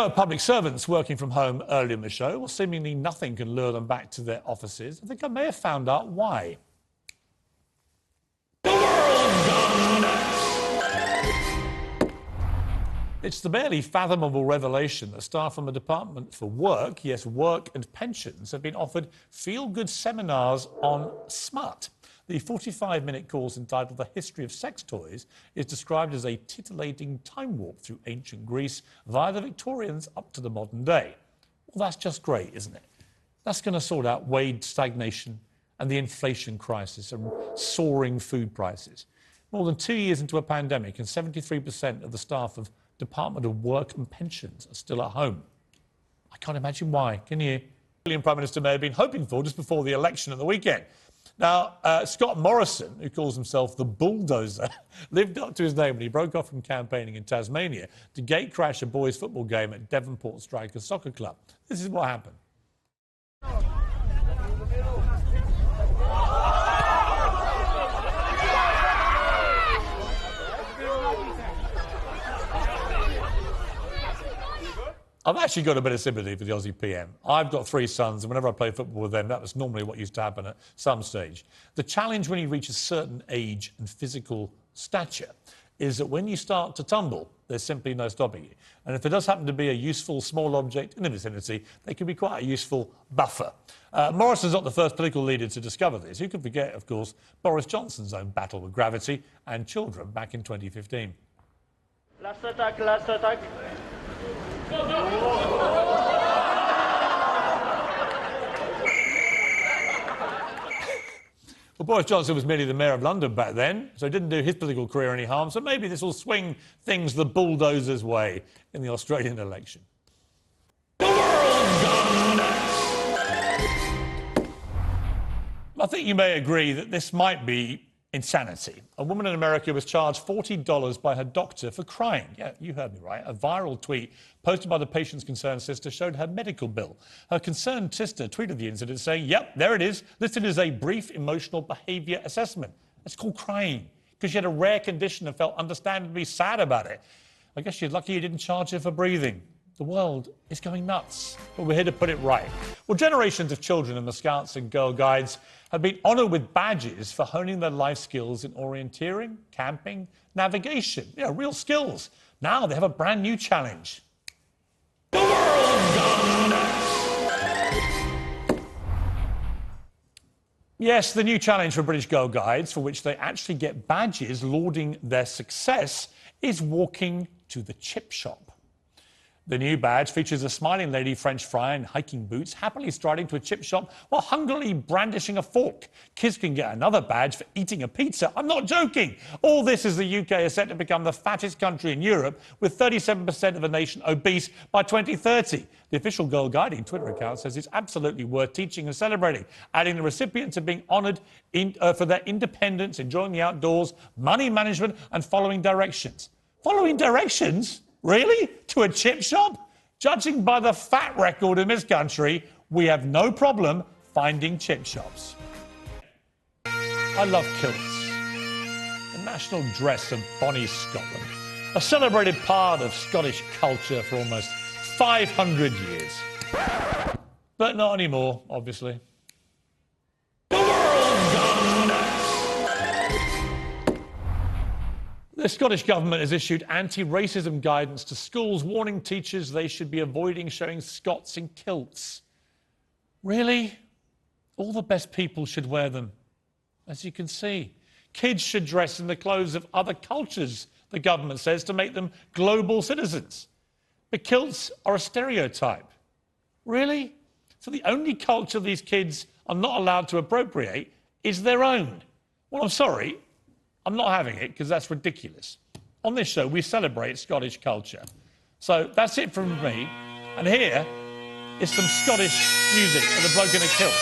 of public servants working from home earlier in the show. Well, seemingly nothing can lure them back to their offices. I think I may have found out why. The world's gone nuts. It's the barely fathomable revelation that staff from the Department for Work, yes, Work and Pensions, have been offered feel-good seminars on smut. The 45-minute course entitled The History of Sex Toys is described as a titillating time warp through ancient Greece via the Victorians up to the modern day. Well, that's just great, isn't it? That's going to sort out wage stagnation and the inflation crisis and soaring food prices. More than 2 years into a pandemic and 73% of the staff of Department of Work and Pensions are still at home. I can't imagine why, can you? The Prime Minister may have been hoping for just before the election at the weekend. Now, Scott Morrison, who calls himself the bulldozer, lived up to his name when he broke off from campaigning in Tasmania to gate crash a boys' football game at Devonport Strikers Soccer Club. This is what happened. I've actually got a bit of sympathy for the Aussie PM. I've got 3 sons, and whenever I play football with them, that was normally what used to happen at some stage. The challenge when you reach a certain age and physical stature is that when you start to tumble, there's simply no stopping you. And if there does happen to be a useful small object in the vicinity, they can be quite a useful buffer. Morrison's not the first political leader to discover this. Who could forget, of course, Boris Johnson's own battle with gravity and children back in 2015. Last attack, last attack. Well, Boris Johnson was merely the Mayor of London back then, so he didn't do his political career any harm, so maybe this will swing things the bulldozer's way in the Australian election. The world's gone nuts. I think you may agree that this might be insanity. A woman in America was charged $40 by her doctor for crying. Yeah, you heard me right. A viral tweet posted by the patient's concerned sister showed her medical bill. Her concerned sister tweeted the incident saying, "Yep, there it is, listed as a brief emotional behaviour assessment." It's called crying, because she had a rare condition and felt understandably sad about it. I guess you're lucky you didn't charge her for breathing. The world is going nuts, but we're here to put it right. Well, generations of children in the Scouts and Girl Guides have been honoured with badges for honing their life skills in orienteering, camping, navigation. You know, real skills. Now they have a brand new challenge. The world's gone nuts. Yes, the new challenge for British Girl Guides, for which they actually get badges lauding their success, is walking to the chip shop. The new badge features a smiling lady French fry in hiking boots happily striding to a chip shop while hungrily brandishing a fork. Kids can get another badge for eating a pizza. I'm not joking. All this as the UK is set to become the fattest country in Europe, with 37% of the nation obese by 2030. The official Girl Guiding Twitter account says it's absolutely worth teaching and celebrating, adding the recipients are being honoured for their independence, enjoying the outdoors, money management and following directions. Following directions? Really? To a chip shop? Judging by the fat record in this country, we have no problem finding chip shops. I love kilts. The national dress of bonny Scotland. A celebrated part of Scottish culture for almost 500 years. But not anymore, obviously. The world's gone nuts. The Scottish Government has issued anti-racism guidance to schools, warning teachers they should be avoiding showing Scots in kilts. Really? All the best people should wear them, as you can see. Kids should dress in the clothes of other cultures, the government says, to make them global citizens. But kilts are a stereotype. Really? So the only culture these kids are not allowed to appropriate is their own. Well, I'm sorry. I'm not having it, because that's ridiculous. On this show, we celebrate Scottish culture. So that's it from me. And here is some Scottish music and a bloke in a kilt.